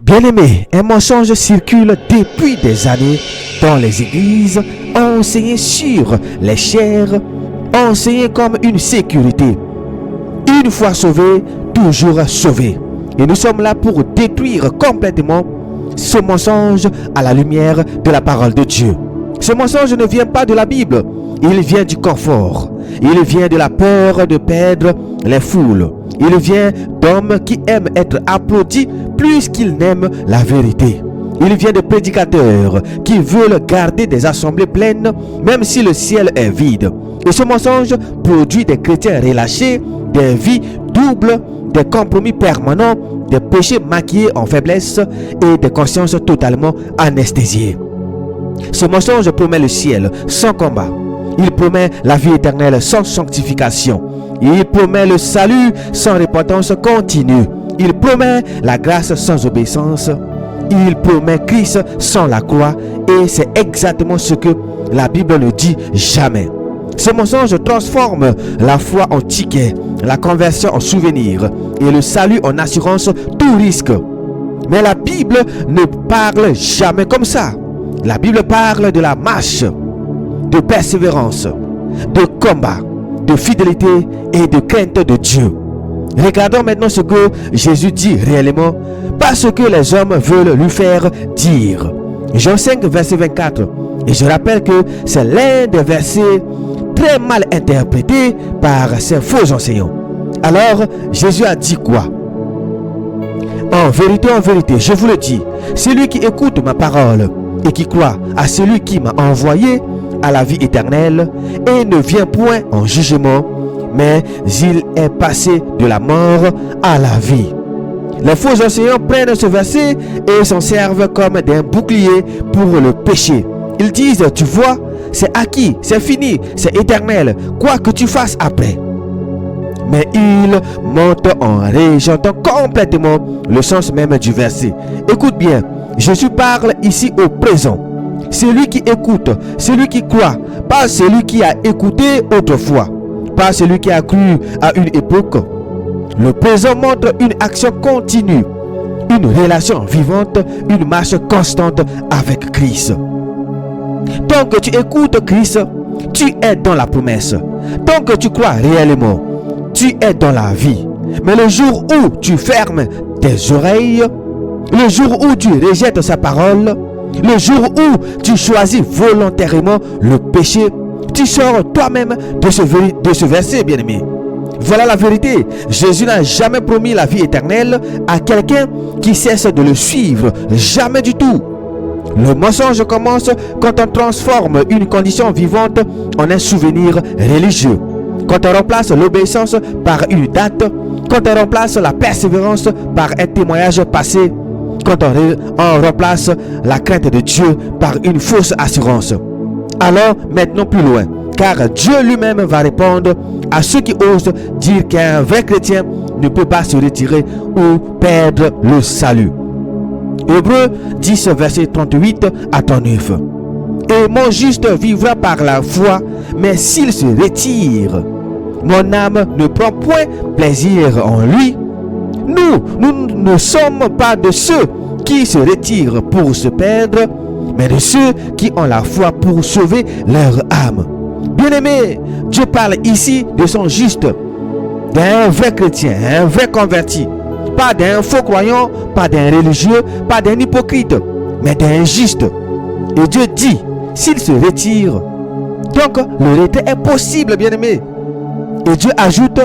Bien-aimés, un mensonge circule depuis des années dans les églises, enseigné sur les chairs, enseigné comme une sécurité. Une fois sauvé, toujours sauvé. Et nous sommes là pour détruire complètement ce mensonge à la lumière de la parole de Dieu. Ce mensonge ne vient pas de la Bible, il vient du confort. Il vient de la peur de perdre les foules. Il vient d'hommes qui aiment être applaudis plus qu'ils n'aiment la vérité. Il vient de prédicateurs qui veulent garder des assemblées pleines même si le ciel est vide. Et ce mensonge produit des chrétiens relâchés, des vies doubles, des compromis permanents, des péchés maquillés en faiblesse et des consciences totalement anesthésiées. Ce mensonge promet le ciel sans combat. Il promet la vie éternelle sans sanctification. Il promet le salut sans repentance continue. Il promet la grâce sans obéissance. Il promet Christ sans la croix. Et c'est exactement ce que la Bible ne dit jamais. Ce mensonge transforme la foi en ticket, la conversion en souvenir et le salut en assurance tout risque. Mais la Bible ne parle jamais comme ça. La Bible parle de la marche, de persévérance, de combat, de fidélité et de crainte de Dieu. Regardons maintenant ce que Jésus dit réellement, pas ce que les hommes veulent lui faire dire. Jean 5, verset 24. Et je rappelle que c'est l'un des versets très mal interprétés par ces faux enseignants. Alors, Jésus a dit quoi? En vérité, je vous le dis, celui qui écoute ma parole et qui croit à celui qui m'a envoyé à la vie éternelle et ne vient point en jugement, mais il est passé de la mort à la vie. Les faux enseignants prennent ce verset et s'en servent comme d'un bouclier pour le péché. Ils disent, tu vois, c'est acquis, c'est fini, c'est éternel, quoi que tu fasses après. Mais ils mentent en rejetant complètement le sens même du verset. Écoute bien, Jésus parle ici au présent. Celui qui écoute, celui qui croit, pas celui qui a écouté autrefois, pas celui qui a cru à une époque. Le présent montre une action continue, une relation vivante, une marche constante avec Christ. Tant que tu écoutes Christ, tu es dans la promesse. Tant que tu crois réellement, tu es dans la vie. Mais le jour où tu fermes tes oreilles, le jour où tu rejettes sa parole, le jour où tu choisis volontairement le péché, tu sors toi-même de ce verset, bien-aimé. Voilà la vérité. Jésus n'a jamais promis la vie éternelle à quelqu'un qui cesse de le suivre. Jamais du tout. Le mensonge commence quand on transforme une condition vivante en un souvenir religieux. Quand on remplace l'obéissance par une date, quand on remplace la persévérance par un témoignage passé, quand on remplace la crainte de Dieu par une fausse assurance. Alors, maintenant plus loin, car Dieu lui-même va répondre à ceux qui osent dire qu'un vrai chrétien ne peut pas se retirer ou perdre le salut. Hébreux 10, verset 38 à 39. Et mon juste vivra par la foi, mais s'il se retire, mon âme ne prend point plaisir en lui. Nous ne sommes pas de ceux qui se retirent pour se perdre, mais de ceux qui ont la foi pour sauver leur âme. Bien-aimé, Dieu parle ici de son juste, d'un vrai chrétien, un vrai converti. Pas d'un faux croyant, pas d'un religieux, pas d'un hypocrite, mais d'un juste. Et Dieu dit, s'il se retire, donc le retrait est possible, bien-aimé. Et Dieu ajoute,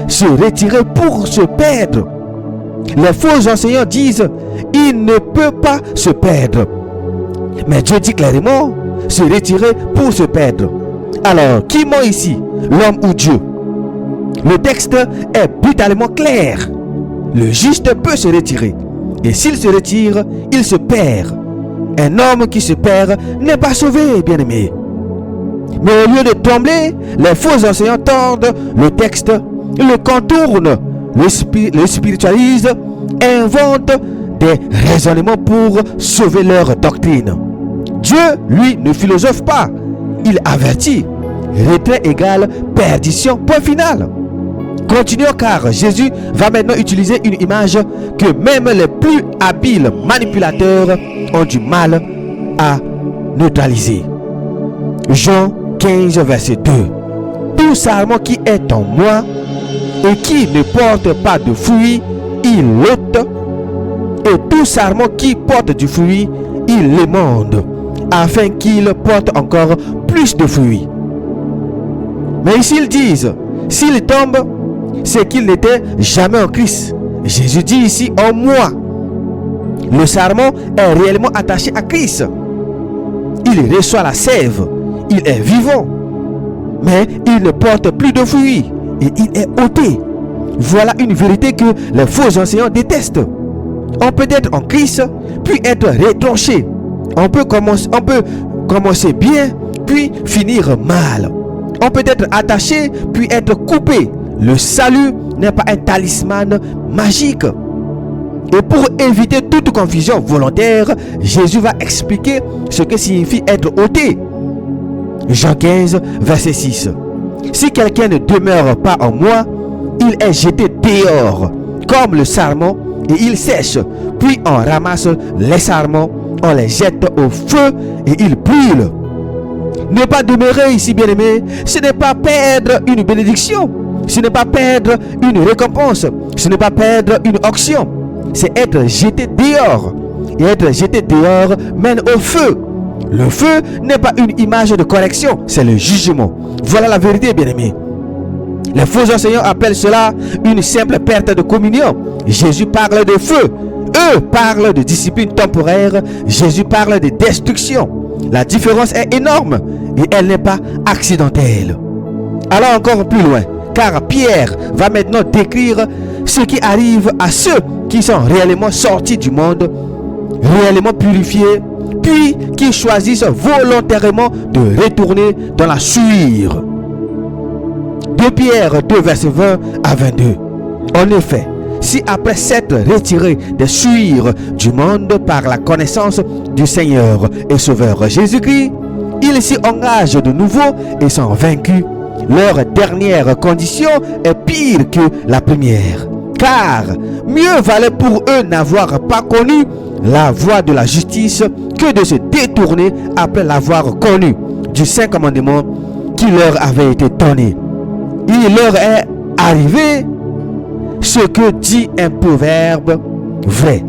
se retirer pour se perdre. Les faux enseignants disent, il ne peut pas se perdre. Mais Dieu dit clairement, se retirer pour se perdre. Alors, qui ment ici, l'homme ou Dieu? Le texte est brutalement clair. Le juste peut se retirer. Et s'il se retire, il se perd. Un homme qui se perd n'est pas sauvé, bien-aimé. Mais au lieu de trembler, les faux enseignants tordent le texte, le contournent, le spiritualisent, inventent des raisonnements pour sauver leur doctrine. Dieu, lui, ne philosophe pas. Il avertit. Retrait égale perdition, point final. Continuons car Jésus va maintenant utiliser une image que même les plus habiles manipulateurs ont du mal à neutraliser. Jean 15 verset 2. Tout sarment qui est en moi et qui ne porte pas de fruit, il l'ôte, et tout sarment qui porte du fruit, il l'émonde, afin qu'il porte encore plus de fruits. Mais ici ils disent, s'il tombe, c'est qu'il n'était jamais en Christ. Jésus dit ici en moi. Le sarment est réellement attaché à Christ. Il reçoit la sève, il est vivant, mais il ne porte plus de fruits et il est ôté. Voilà une vérité que les faux enseignants détestent. On peut être en Christ, puis être retranché. On peut commencer bien, puis finir mal. On peut être attaché, puis être coupé. Le salut n'est pas un talisman magique. Et pour éviter toute confusion volontaire, Jésus va expliquer ce que signifie être ôté. Jean 15, verset 6. Si quelqu'un ne demeure pas en moi, il est jeté dehors, comme le sarment, et il sèche. Puis on ramasse les sarments, on les jette au feu, et ils brûlent. Ne pas demeurer ici, bien-aimé, ce n'est pas perdre une bénédiction. Ce n'est pas perdre une récompense. Ce n'est pas perdre une onction. C'est être jeté dehors. Et être jeté dehors mène au feu. Le feu n'est pas une image de correction, c'est le jugement. Voilà la vérité, bien-aimé. Les faux enseignants appellent cela une simple perte de communion. Jésus parle de feu. Eux parlent de discipline temporaire. Jésus parle de destruction. La différence est énorme et elle n'est pas accidentelle. Allons encore plus loin, car Pierre va maintenant décrire ce qui arrive à ceux qui sont réellement sortis du monde, réellement purifiés, puis qui choisissent volontairement de retourner dans la souillure. 2 Pierre 2 verset 20 à 22. En effet, si après s'être retirés des souillures du monde par la connaissance du Seigneur et Sauveur Jésus-Christ, ils s'y engagent de nouveau et sont vaincus, leur dernière condition est pire que la première. Car mieux valait pour eux n'avoir pas connu la voie de la justice que de se détourner après l'avoir connu du Saint commandement qui leur avait été donné. Il leur est arrivé ce que dit un proverbe vrai.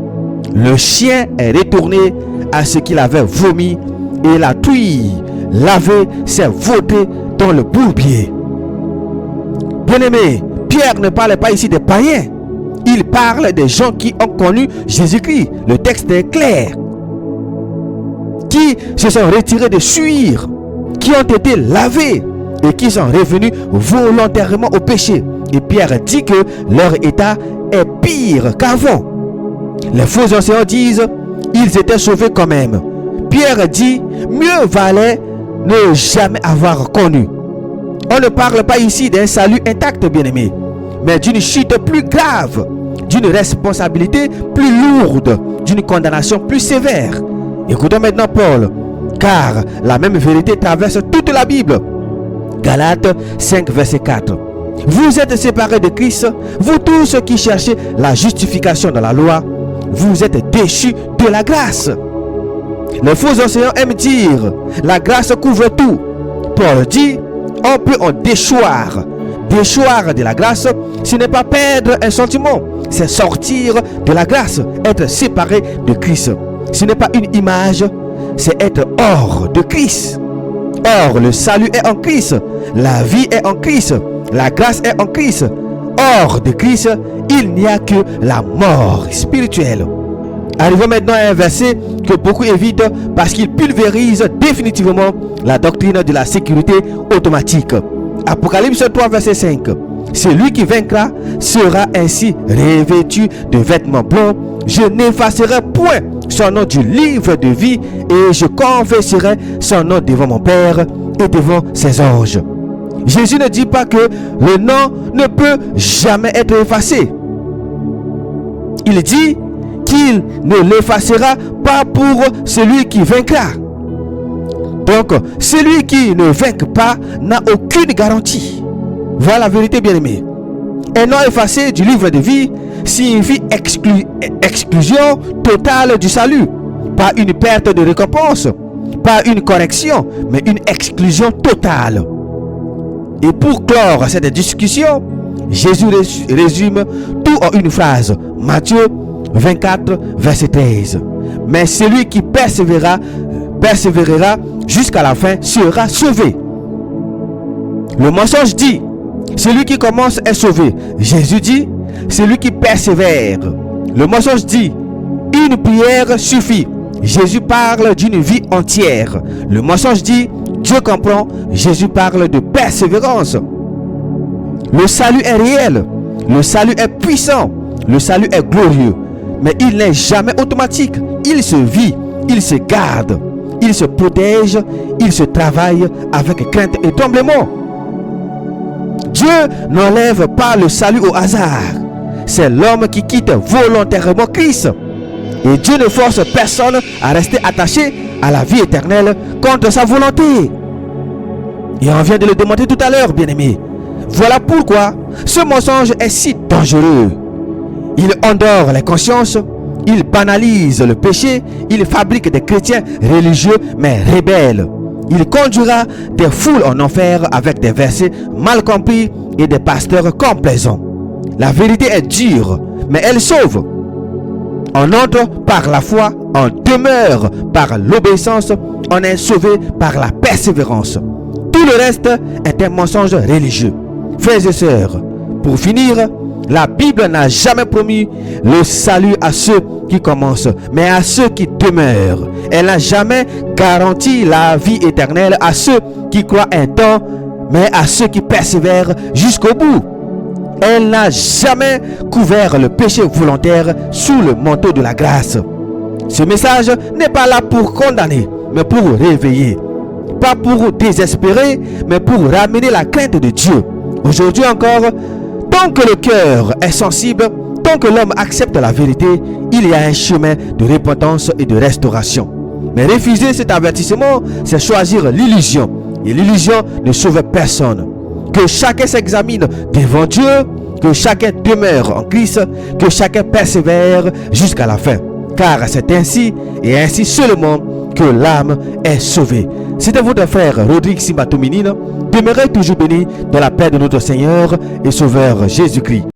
Le chien est retourné à ce qu'il avait vomi et la touille lavée s'est vautrée dans le bourbier. Bien-aimé, Pierre ne parlait pas ici des païens. Il parle des gens qui ont connu Jésus-Christ. Le texte est clair. Qui se sont retirés de souillures, qui ont été lavés et qui sont revenus volontairement au péché. Et Pierre dit que leur état est pire qu'avant. Les faux enseignants disent ils étaient sauvés quand même. Pierre dit mieux valait ne jamais avoir connu. On ne parle pas ici d'un salut intact, bien-aimé, mais d'une chute plus grave, d'une responsabilité plus lourde, d'une condamnation plus sévère. Écoutons maintenant Paul, car la même vérité traverse toute la Bible. Galates 5 verset 4. Vous êtes séparés de Christ, vous tous qui cherchez la justification dans la loi, vous êtes déchus de la grâce. Les faux enseignants aiment dire la grâce couvre tout. Paul dit on peut en déchoir. Déchoir de la grâce, ce n'est pas perdre un sentiment, c'est sortir de la grâce, être séparé de Christ. Ce n'est pas une image, c'est être hors de Christ. Or, le salut est en Christ, la vie est en Christ, la grâce est en Christ. Hors de Christ, il n'y a que la mort spirituelle. Arrivons maintenant à un verset que beaucoup évitent parce qu'il pulvérise définitivement la doctrine de la sécurité automatique. Apocalypse 3 verset 5. Celui qui vaincra sera ainsi revêtu de vêtements blancs. Je n'effacerai point son nom du livre de vie et je confesserai son nom devant mon Père et devant ses anges. Jésus ne dit pas que le nom ne peut jamais être effacé. Il dit qu'il ne l'effacera pas pour celui qui vaincra. Donc, celui qui ne vainc pas n'a aucune garantie. Voilà la vérité, bien-aimé. Un nom effacé du livre de vie signifie exclusion totale du salut. Pas une perte de récompense, pas une correction, mais une exclusion totale. Et pour clore cette discussion, Jésus résume tout en une phrase. Matthieu 24, verset 13. Mais celui qui persévérera jusqu'à la fin sera sauvé. Le mensonge dit, celui qui commence est sauvé. Jésus dit, celui qui persévère. Le mensonge dit, une prière suffit. Jésus parle d'une vie entière. Le mensonge dit, Dieu comprend. Jésus parle de persévérance. Le salut est réel. Le salut est puissant. Le salut est glorieux. Mais il n'est jamais automatique. Il se vit, il se garde, il se protège, il se travaille avec crainte et tremblement. Dieu n'enlève pas le salut au hasard. C'est l'homme qui quitte volontairement Christ. Et Dieu ne force personne à rester attaché à la vie éternelle contre sa volonté. Et on vient de le démontrer tout à l'heure, bien-aimés. Voilà pourquoi ce mensonge est si dangereux. Il endort les consciences, il banalise le péché, il fabrique des chrétiens religieux mais rebelles. Il conduira des foules en enfer avec des versets mal compris et des pasteurs complaisants. La vérité est dure, mais elle sauve. On entre par la foi, on demeure par l'obéissance, on est sauvé par la persévérance. Tout le reste est un mensonge religieux. Frères et sœurs, pour finir, la Bible n'a jamais promis le salut à ceux qui commencent, mais à ceux qui demeurent. Elle n'a jamais garanti la vie éternelle à ceux qui croient un temps, mais à ceux qui persévèrent jusqu'au bout. Elle n'a jamais couvert le péché volontaire sous le manteau de la grâce. Ce message n'est pas là pour condamner, mais pour réveiller. Pas pour désespérer, mais pour ramener la crainte de Dieu. Aujourd'hui encore, tant que le cœur est sensible, tant que l'homme accepte la vérité, il y a un chemin de repentance et de restauration. Mais refuser cet avertissement, c'est choisir l'illusion. Et l'illusion ne sauve personne. Que chacun s'examine devant Dieu, que chacun demeure en Christ, que chacun persévère jusqu'à la fin. Car c'est ainsi et ainsi seulement que l'âme est sauvée. C'était votre frère Rodrigue Simbatominine. Demeurez toujours bénis dans la paix de notre Seigneur et Sauveur Jésus-Christ.